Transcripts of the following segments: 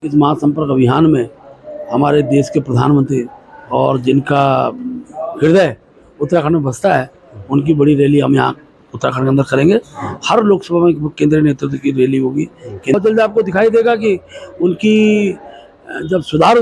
इस महासंपर्क अभियान में हमारे देश के प्रधानमंत्री और जिनका हृदय उत्तराखंड में बसता है, उनकी बड़ी रैली हम यहाँ उत्तराखंड के अंदर करेंगे। हर लोकसभा में केंद्रीय नेतृत्व की रैली होगी। बहुत जल्द आपको दिखाई देगा कि उनकी जब सुधार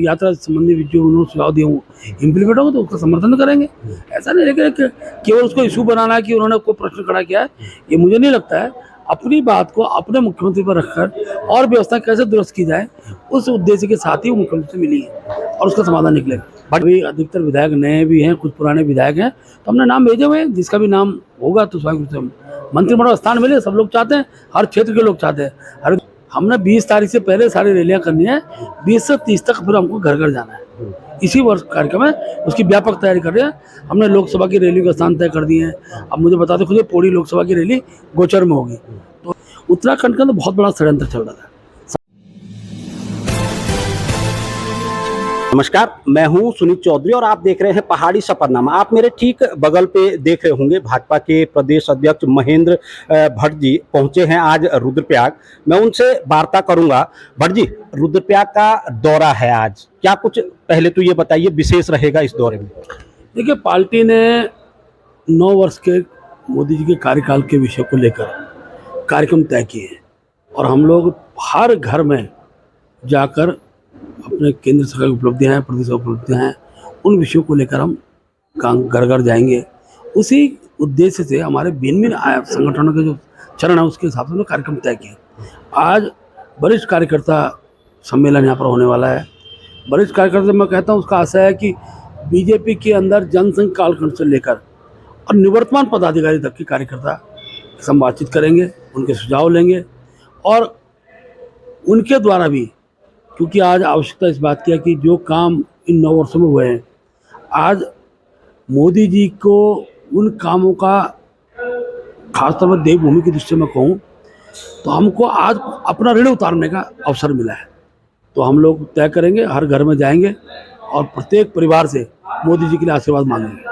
यात्रा संबंधी जो उन्होंने सुझाव दिए वो इम्प्लीमेंट होगा तो उसका समर्थन करेंगे। ऐसा नहीं है कि केवल उसको इशू बनाना है कि उन्होंने कोई प्रश्न खड़ा किया है, ये मुझे नहीं लगता है। अपनी बात को अपने मुख्यमंत्री पर रखकर और व्यवस्था कैसे दुरुस्त की जाए, उस उद्देश्य के साथ ही वो मुख्यमंत्री से मिली है और उसका समाधान निकलेगा। बट भी अधिकतर विधायक नए भी हैं, कुछ पुराने विधायक हैं, तो हमने नाम भेजे हुए हैं। जिसका भी नाम होगा तो स्वाभाविक रूप से मंत्रिमंडल स्थान मिले। सब लोग चाहते हैं, हर क्षेत्र के लोग चाहते हैं। अरे हमने 20 तारीख से पहले सारी रैलियाँ करनी है, 20 से 30 तक फिर हमको घर घर जाना है। इसी वर्ष कार्यक्रम है, उसकी व्यापक तैयारी कर रहे हैं। हमने लोकसभा की रैली का स्थान तय कर दिए हैं। अब मुझे बता दो खुद, पौड़ी लोकसभा की रैली गोचर में होगी। तो उत्तराखंड का तो बहुत बड़ा षड्यंत्र चल रहा था। नमस्कार, मैं हूं सुनीत चौधरी और आप देख रहे हैं पहाड़ी सफरनामा। आप मेरे ठीक बगल पे देख रहे होंगे भाजपा के प्रदेश अध्यक्ष महेंद्र भट्ट जी पहुंचे हैं आज रुद्रप्रयाग। मैं उनसे वार्ता करूंगा। भट्ट जी, रुद्रप्रयाग का दौरा है आज, क्या कुछ पहले तो ये बताइए विशेष रहेगा इस दौरे में? देखिए, पार्टी ने 9 वर्ष के मोदी जी के कार्यकाल के विषय को लेकर कार्यक्रम तय किए हैं और हम लोग हर घर में जाकर अपने केंद्र सरकार की उपलब्धियाँ हैं, प्रदेश की उपलब्धियाँ हैं, उन विषयों को लेकर हम घर घर जाएंगे। उसी उद्देश्य से हमारे भिन्न भिन्न संगठनों के जो चरण है उसके हिसाब से हमने कार्यक्रम तय किए। आज वरिष्ठ कार्यकर्ता सम्मेलन यहाँ पर होने वाला है। वरिष्ठ कार्यकर्ता मैं कहता हूँ उसका आशय है कि बीजेपी के अंदर जनसंघ कालखंड से लेकर और निवर्तमान पदाधिकारी तक के कार्यकर्ता हम बातचीत करेंगे, उनके सुझाव लेंगे और उनके द्वारा भी, क्योंकि आज आवश्यकता इस बात की है कि जो काम इन 9 वर्षों में हुए हैं, आज मोदी जी को उन कामों का खासतौर पर देवभूमि की दृष्टि में कहूँ तो हमको आज अपना ऋण उतारने का अवसर मिला है। तो हम लोग तय करेंगे, हर घर में जाएंगे और प्रत्येक परिवार से मोदी जी के लिए आशीर्वाद मांगेंगे।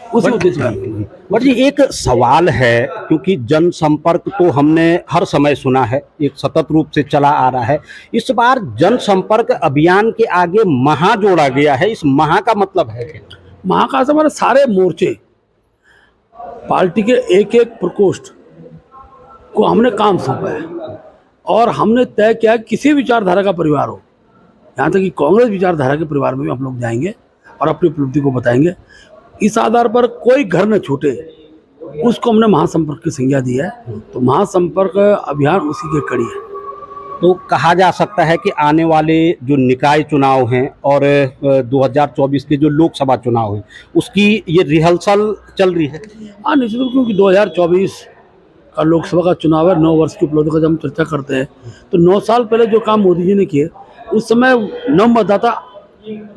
उसी उद्देश्य में बट जी एक सवाल है, क्योंकि जनसंपर्क तो हमने हर समय सुना है, एक सतत रूप से चला आ रहा है। इस बार जनसंपर्क अभियान के आगे महा जोड़ा गया है। इस महा का मतलब है क्या? महा का हमारे सारे मोर्चे, पार्टी के एक एक प्रकोष्ठ को हमने काम सौंपा है और हमने तय किया किसी विचारधारा का परिवार हो, यहाँ तक कि कांग्रेस विचारधारा के परिवार में भी हम लोग जाएंगे और अपनी उपलब्धि को बताएंगे। इस आधार पर कोई घर न छूटे, उसको हमने महासंपर्क की संज्ञा दी है। तो महासंपर्क अभियान उसी की कड़ी है। तो कहा जा सकता है कि आने वाले जो निकाय चुनाव हैं और 2024 के जो लोकसभा चुनाव हैं उसकी ये रिहर्सल चल रही है। हाँ, निश्चित रूप, क्योंकि 2024 का लोकसभा का चुनाव है। 9 वर्ष की उपलब्धि का जब हम चर्चा करते हैं तो 9 साल पहले जो काम मोदी जी ने किए, उस समय नव मतदाता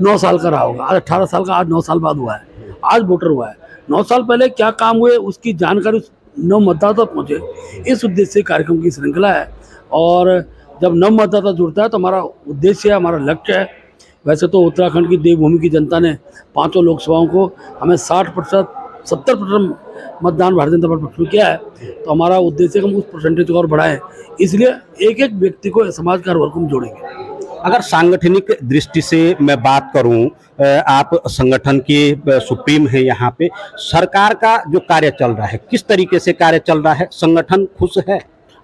9 साल का रहा होगा। आज 18 साल का, आज 9 साल बाद हुआ है, आज वोटर हुआ है। 9 साल पहले क्या काम हुए उसकी जानकारी नव मतदाता पहुँचे, इस उद्देश्य से कार्यक्रम की श्रृंखला है। और जब नव मतदाता जुड़ता है तो हमारा उद्देश्य है, हमारा लक्ष्य है। वैसे तो उत्तराखंड की देवभूमि की जनता ने 5 समाओं को हमें 60%, 70% मतदान भारतीय जनता पार्टी पक्ष में किया है। तो हमारा उद्देश्य है कि हम उस परसेंटेज को और बढ़ाएं, इसलिए एक एक व्यक्ति को, समाज का हर वर्ग को हम जोड़ेंगे। अगर सांगठनिक दृष्टि से मैं बात करूं, आप संगठन के सुप्रीम हैं यहाँ पे, सरकार का जो कार्य चल रहा है किस तरीके से कार्य चल रहा है? संगठन खुश है?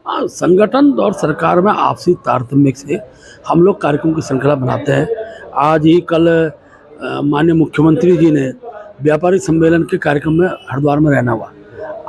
हाँ, संगठन और सरकार में आपसी तारतम्य से हम लोग कार्यक्रम की श्रृंखला बनाते हैं। आज ही कल माननीय मुख्यमंत्री जी ने व्यापारी सम्मेलन के कार्यक्रम में हरिद्वार में रहना हुआ।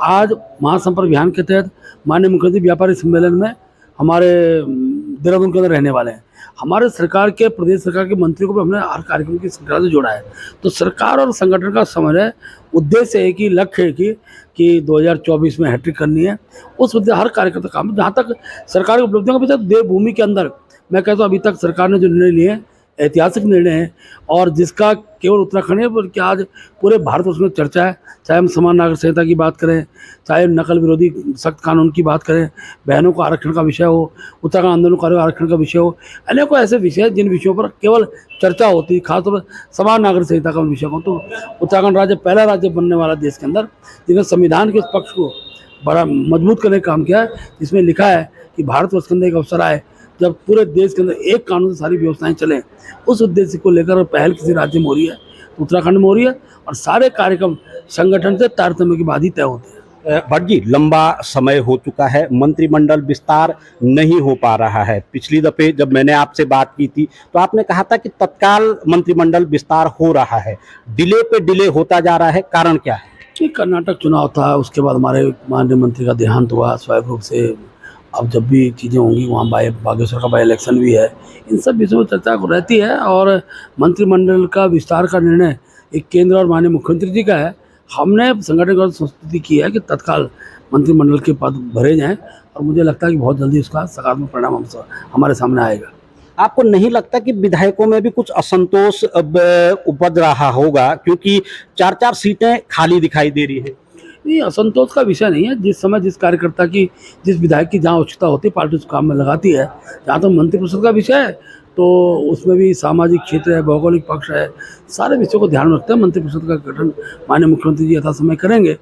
आज महासंपर्क अभियान के तहत माननीय मुख्यमंत्री व्यापारी सम्मेलन में हमारे देहरादून के अंदर रहने वाले हैं। हमारे सरकार के, प्रदेश सरकार के मंत्री को भी हमने हर कार्यक्रम की श्रृंखला से जोड़ा है। तो सरकार और संगठन का समन्वय, उद्देश्य है कि लक्ष्य है कि 2024 में हैट्रिक करनी है। उस उद्देश्य हर कार्यकर्ता काम, जहाँ तक सरकार की उपलब्धियों का भी, देवभूमि के अंदर मैं कहता हूँ अभी तक सरकार ने जो निर्णय लिए हैं ऐतिहासिक निर्णय है और जिसका केवल उत्तराखंड है बल्कि आज पूरे भारतवर्ष में चर्चा है। चाहे हम समान नागरिक संहिता की बात करें, चाहे नकल विरोधी सख्त कानून की बात करें, बहनों को आरक्षण का विषय हो, उत्तराखंड आंदोलनकारियों आरक्षण का विषय हो, अनेकों ऐसे विषय हैं जिन विषयों पर केवल चर्चा होती है। खासतौर पर समान नागरिक संहिता का विषय हो तो उत्तराखंड राज्य पहला राज्य बनने वाला देश के अंदर जिन्हें संविधान के इस पक्ष को बड़ा मजबूत करने का काम किया है, जिसमें लिखा है कि भारतवर्ष के अंदर एक अवसर आए जब पूरे देश के अंदर एक कानून से सारी व्यवस्थाएं चलें, उस उद्देश्य को लेकर पहल किसी राज्य में हो रही है तो उत्तराखंड में हो रही है, और सारे कार्यक्रम संगठन से तारतम्य के बाद ही तय होते हैं। भट्ट जी, लंबा समय हो चुका है, मंत्रिमंडल विस्तार नहीं हो पा रहा है। पिछली दफे जब मैंने आपसे बात की थी तो आपने कहा था कि तत्काल मंत्रिमंडल विस्तार हो रहा है, डिले पे डिले होता जा रहा है, कारण क्या है? कि कर्नाटक चुनाव था, उसके बाद हमारे माननीय मंत्री का देहांत हुआ स्वाभाविक रूप से। अब जब भी चीज़ें होंगी वहाँ बागेश्वर का बाई इलेक्शन भी है, इन सब विषयों में चर्चा रहती है। और मंत्रिमंडल का विस्तार का निर्णय एक केंद्र और माननीय मुख्यमंत्री जी का है। हमने संगठन संस्तुति की है कि तत्काल मंत्रिमंडल के पद भरे जाएं, और मुझे लगता है कि बहुत जल्दी उसका सकारात्मक परिणाम हमारे सामने आएगा। आपको नहीं लगता कि विधायकों में भी कुछ असंतोष अब उपज रहा होगा, क्योंकि 4-4 सीटें खाली दिखाई दे रही हैं? ये असंतोष का विषय नहीं है। जिस समय जिस कार्यकर्ता की, जिस विधायक की जहाँ आवश्यकता होती है, पार्टी उस काम में लगाती है। जहाँ तो मंत्रिपरिषद का विषय है तो उसमें भी सामाजिक क्षेत्र है, भौगोलिक पक्ष है, सारे विषयों को ध्यान में रखते हैं मंत्रिपरिषद का गठन माननीय मुख्यमंत्री जी यथा समय करेंगे।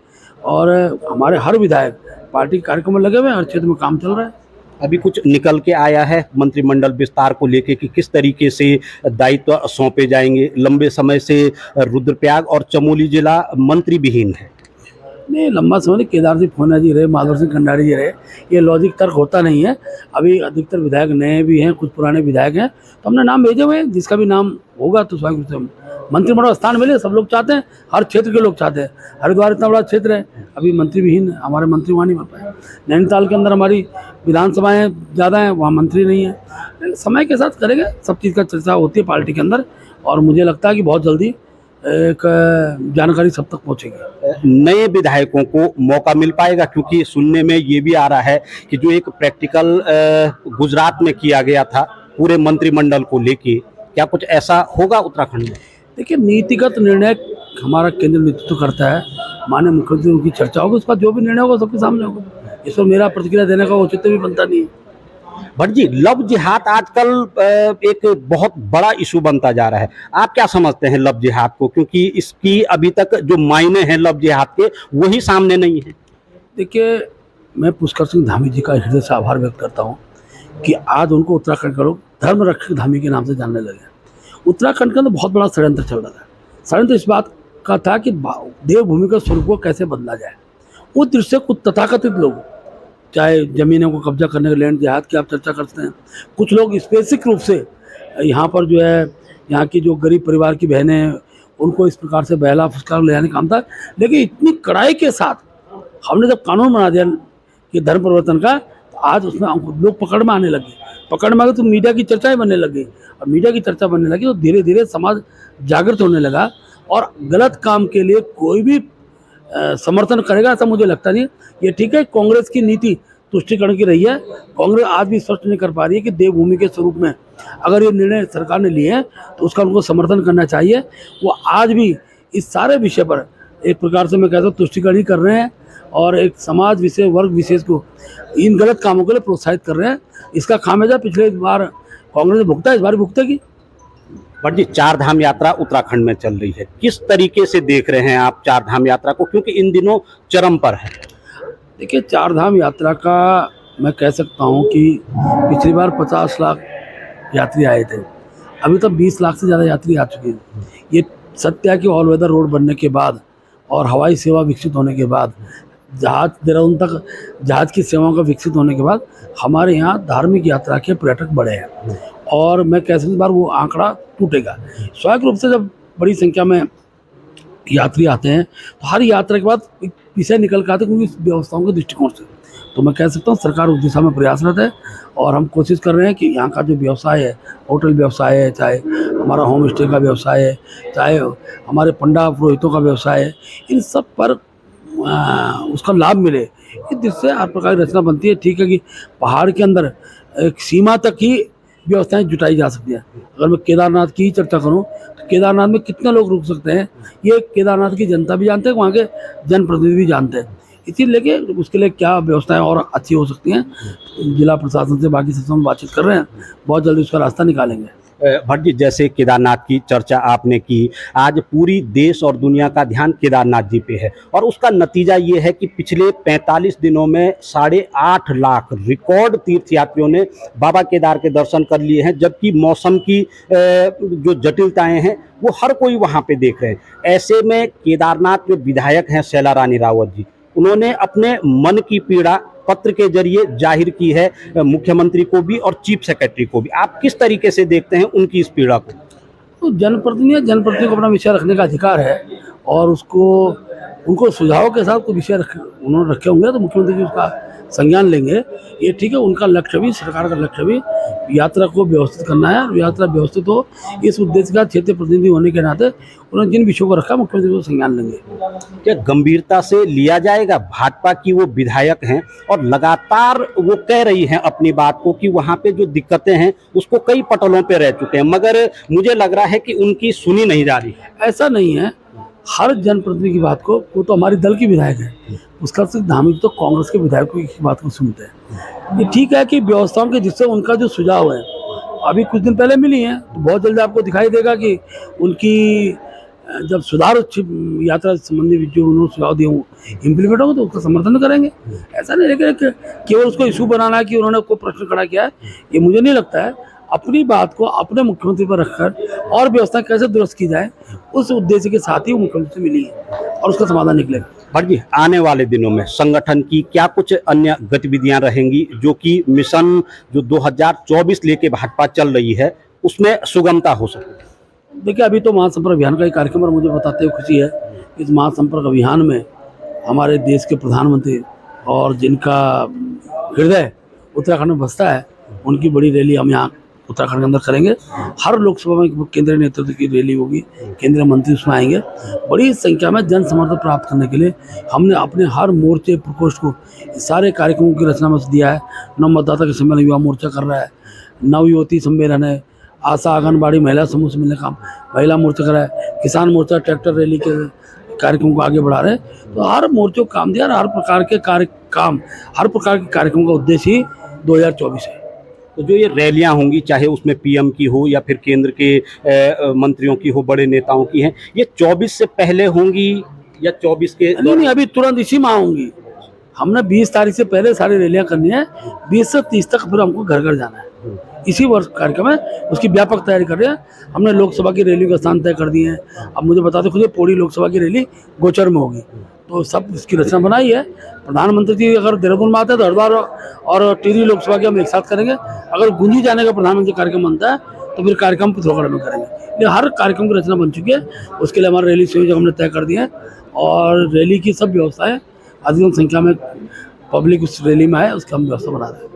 और हमारे हर विधायक पार्टी के कार्यक्रम में लगे हुए हैं, हर क्षेत्र में काम चल रहा है। अभी कुछ निकल के आया है मंत्रिमंडल विस्तार को लेके कि किस तरीके से दायित्व सौंपे जाएंगे? लंबे समय से रुद्रप्रयाग और चमोली जिला मंत्री विहीन है। नहीं, लंबा समय नहीं। केदार सिंह फोना जी रहे, माधव सिंह खंडारी जी रहे, ये लॉजिक तर्क होता नहीं है। अभी अधिकतर विधायक नए भी हैं, कुछ पुराने विधायक हैं, तो हमने नाम भेजे हुए हैं। जिसका भी नाम होगा तो स्वाभाविक रूप से मंत्रिमंडल स्थान मिले, सब लोग चाहते हैं, हर क्षेत्र के लोग चाहते हैं। हरिद्वार इतना बड़ा क्षेत्र है, अभी मंत्री विहीन है, हमारे मंत्री वहाँ नहीं बन पाए। नैनीताल के अंदर हमारी विधानसभाएँ ज़्यादा हैं, वहाँ मंत्री नहीं है। समय के साथ करेंगे, सब चीज़ का चर्चा होती है पार्टी के अंदर, और मुझे लगता है कि बहुत जल्दी एक जानकारी सब तक पहुंचेगी। नए विधायकों को मौका मिल पाएगा? क्योंकि सुनने में ये भी आ रहा है कि जो एक प्रैक्टिकल गुजरात में किया गया था पूरे मंत्रिमंडल को लेके, क्या कुछ ऐसा होगा उत्तराखंड में? देखिए, नीतिगत निर्णय हमारा केंद्र नेतृत्व करता है, माननीय मुख्यमंत्री उनकी चर्चा होगी, उसका जो भी निर्णय होगा सबके सामने होगा। इसमें मेरा प्रतिक्रिया देने का औचित्य भी बनता नहीं है। भट्ट जी, लव जिहाद आजकल एक बहुत बड़ा इशू बनता जा रहा है। आप क्या समझते हैं लव जिहाद को? क्योंकि इसकी अभी तक जो मायने हैं लव जिहाद के, वही सामने नहीं है। देखिए, मैं पुष्कर सिंह धामी जी का हृदय से आभार व्यक्त करता हूँ कि आज उनको उत्तराखंड के लोग धर्म रक्षक धामी के नाम से जानने लगे। उत्तराखंड के अंदर बहुत बड़ा षड्यंत्र चल रहा था। षड्यंत्र इस बात का था कि देवभूमि का स्वरूप को कैसे बदला जाए। उस दृश्य कुछ तथाकथित लोग, चाहे ज़मीनों को कब्जा करने के लैंड जिहाद की आप चर्चा करते हैं, कुछ लोग स्पेसिफिक रूप से यहाँ पर जो है, यहाँ की जो गरीब परिवार की बहनें हैं उनको इस प्रकार से बहला फुसला ले जाने का काम था। लेकिन इतनी कड़ाई के साथ हमने जब कानून बना दिया कि धर्म परिवर्तन का, तो आज उसमें लोग पकड़ में आने लगे। पकड़ में आ गए तो मीडिया की चर्चाएं बनने लगी, और मीडिया की चर्चा बनने लगी तो धीरे धीरे समाज जागृत होने लगा। और गलत काम के लिए कोई भी समर्थन करेगा ऐसा मुझे लगता नहीं। ये ठीक है, कांग्रेस की नीति तुष्टिकरण की रही है। कांग्रेस आज भी स्पष्ट नहीं कर पा रही है कि देवभूमि के स्वरूप में अगर ये निर्णय सरकार ने लिए हैं तो उसका उनको समर्थन करना चाहिए। वो आज भी इस सारे विषय पर एक प्रकार से मैं कहता हूँ तुष्टिकरण ही कर रहे हैं, और एक समाज विशेष, वर्ग विशेष को इन गलत कामों के लिए प्रोत्साहित कर रहे हैं। इसका खामियाजा पिछले बार कांग्रेस ने भुगता है, इस बार भुगतेगी। भट्ट जी, 4 धाम यात्रा उत्तराखंड में चल रही है, किस तरीके से देख रहे हैं आप 4 धाम यात्रा को, क्योंकि इन दिनों चरम पर है? देखिए, 4 धाम यात्रा का मैं कह सकता हूँ कि पिछली बार 50 लाख यात्री आए थे, अभी तक 20 लाख से ज़्यादा यात्री आ चुके हैं। ये सत्य है कि ऑल वेदर रोड बनने के बाद और हवाई सेवा विकसित होने के बाद, जहाज देहरादून तक जहाज की सेवाओं का विकसित होने के बाद हमारे यहाँ धार्मिक यात्रा के पर्यटक बढ़े हैं। और मैं कह सकता हूँ इस बार वो आंकड़ा टूटेगा। स्वाभाविक रूप से जब बड़ी संख्या में यात्री आते हैं तो हर यात्रा के बाद एक विषय निकल कर आते हैं, क्योंकि इस व्यवस्थाओं के दृष्टिकोण से तो मैं कह सकता हूँ सरकार उस दिशा में प्रयासरत है। और हम कोशिश कर रहे हैं कि यहाँ का जो व्यवसाय है, होटल व्यवसाय है, चाहे हमारा होम स्टे का व्यवसाय है, चाहे हमारे पंडा पुरोहितों का व्यवसाय है, इन सब पर उसका लाभ मिले, इस जिससे हर प्रकार की रचना बनती है। ठीक है कि पहाड़ के अंदर एक सीमा तक ही व्यवस्थाएं जुटाई जा सकती हैं। अगर मैं केदारनाथ की ही चर्चा करूं तो केदारनाथ में कितने लोग रुक सकते हैं, ये केदारनाथ की जनता भी जानते हैं, वहाँ के जनप्रतिनिधि भी जानते हैं। इसीलिए उसके लिए क्या व्यवस्थाएं और अच्छी हो सकती हैं, जिला प्रशासन से बाकी संस्थाओं में बातचीत कर रहे हैं, बहुत जल्दी उसका रास्ता निकालेंगे। भट्ट जी, जैसे केदारनाथ की चर्चा आपने की, आज पूरी देश और दुनिया का ध्यान केदारनाथ जी पे है और उसका नतीजा ये है कि पिछले 45 दिनों में 8.5 लाख रिकॉर्ड तीर्थयात्रियों ने बाबा केदार के दर्शन कर लिए हैं, जबकि मौसम की जो जटिलताएं हैं वो हर कोई वहां पे देख रहे हैं। ऐसे में केदारनाथ में विधायक हैं शैला रानी रावत जी, उन्होंने अपने मन की पीड़ा पत्र के जरिए जाहिर की है मुख्यमंत्री को भी और चीफ सेक्रेटरी को भी। आप किस तरीके से देखते हैं उनकी इस पीड़ा को? तो जनप्रतिनिधि को अपना विषय रखने का अधिकार है और उसको उनको सुझाव के साथ कोई विषय उन्होंने रखे होंगे तो मुख्यमंत्री जी उसका संज्ञान लेंगे। ये ठीक है, उनका लक्ष्य भी, सरकार का लक्ष्य भी यात्रा को व्यवस्थित करना है और यात्रा व्यवस्थित हो, इस उद्देश्य का क्षेत्रीय प्रतिनिधि होने के नाते उन्होंने जिन विषयों को रखा मुख्यमंत्री को संज्ञान लेंगे। क्या गंभीरता से लिया जाएगा? भाजपा की वो विधायक हैं और लगातार वो कह रही हैं अपनी बात को कि वहाँ पे जो दिक्कतें हैं उसको कई पटलों पे रह चुके हैं, मगर मुझे लग रहा है कि उनकी सुनी नहीं जा रही है। ऐसा नहीं है, हर जनप्रतिनिधि की बात को, वो तो हमारी दल की विधायक है, उसका सिर्फ धार्मिक तो कांग्रेस के विधायकों की बात को सुनते हैं। ये ठीक है कि व्यवस्थाओं के जिससे उनका जो सुझाव है अभी कुछ दिन पहले मिली है, तो बहुत जल्दी आपको दिखाई देगा कि उनकी जब सुधार यात्रा संबंधी जो उन्होंने सुझाव दिए वो इम्प्लीमेंट होगा तो उसका समर्थन करेंगे। ऐसा नहीं है कि केवल उसको इशू बनाना है कि उन्होंने कोई प्रश्न खड़ा किया है, ये मुझे नहीं लगता है। अपनी बात को अपने मुख्यमंत्री पर रखकर और व्यवस्था कैसे दुरुस्त की जाए उस उद्देश्य के साथ ही वो मुख्यमंत्री से मिली है और उसका समाधान निकलेगा। भट्ट जी, आने वाले दिनों में संगठन की क्या कुछ अन्य गतिविधियां रहेंगी जो कि मिशन जो 2024 लेके भाजपा चल रही है उसमें सुगमता हो सके? देखिए, अभी तो महासंपर्क अभियान का ही कार्यक्रम और मुझे बताते हुए खुशी है, इस महासंपर्क अभियान में हमारे देश के प्रधानमंत्री और जिनका हृदय उत्तराखंड में बसता है उनकी बड़ी रैली हम यहाँ उत्तराखंड के अंदर करेंगे। हर लोकसभा में केंद्रीय नेतृत्व की रैली होगी, केंद्रीय मंत्री उसमें आएंगे। बड़ी संख्या में जन समर्थन प्राप्त करने के लिए हमने अपने हर मोर्चे प्रकोष्ठ को सारे कार्यक्रमों की रचना में दिया है। नव मतदाता के सम्मेलन युवा मोर्चा कर रहा है, नव युवती सम्मेलन है, आशा आंगनबाड़ी महिला समूह से मिलने काम महिला मोर्चा कर रहा है, किसान मोर्चा ट्रैक्टर रैली के कार्यक्रम को आगे बढ़ा रहे हैं। तो हर मोर्चे को काम दिया और हर प्रकार के हर प्रकार के कार्यक्रमों का उद्देश्य ही 2024 है। तो जो ये रैलियां होंगी, चाहे उसमें पीएम की हो या फिर केंद्र के मंत्रियों की हो, बड़े नेताओं की हैं, ये 24 से पहले होंगी या 24 के? नहीं, अभी तुरंत इसी माह होंगी। हमने 20 तारीख से पहले सारी रैलियां करनी है, 20 से 30 तक फिर हमको घर घर जाना है। इसी वर्ष कार्यक्रम है, उसकी व्यापक तैयारी कर रहे हैं। हमने लोकसभा की रैली का स्थान तय कर दिए हैं। अब मुझे बताते खुद पौड़ी लोकसभा की रैली गोचर में होगी, तो सब इसकी रचना बनाई है। प्रधानमंत्री जी अगर देहरादून में आते हैं तो हरिद्वार और टिहरी लोकसभा के हम एक साथ करेंगे। अगर गुंजी जाने का प्रधानमंत्री कार्यक्रम बनता है तो फिर कार्यक्रम पिथौरागढ़ में करेंगे। ये हर कार्यक्रम की रचना बन चुकी है। उसके लिए हमारे रैली संयोजक हमने तय कर दिए हैं और रैली की सब व्यवस्थाएं, अधिकतम संख्या में पब्लिक उस रैली में आए उसकी हम व्यवस्था बना रहे हैं।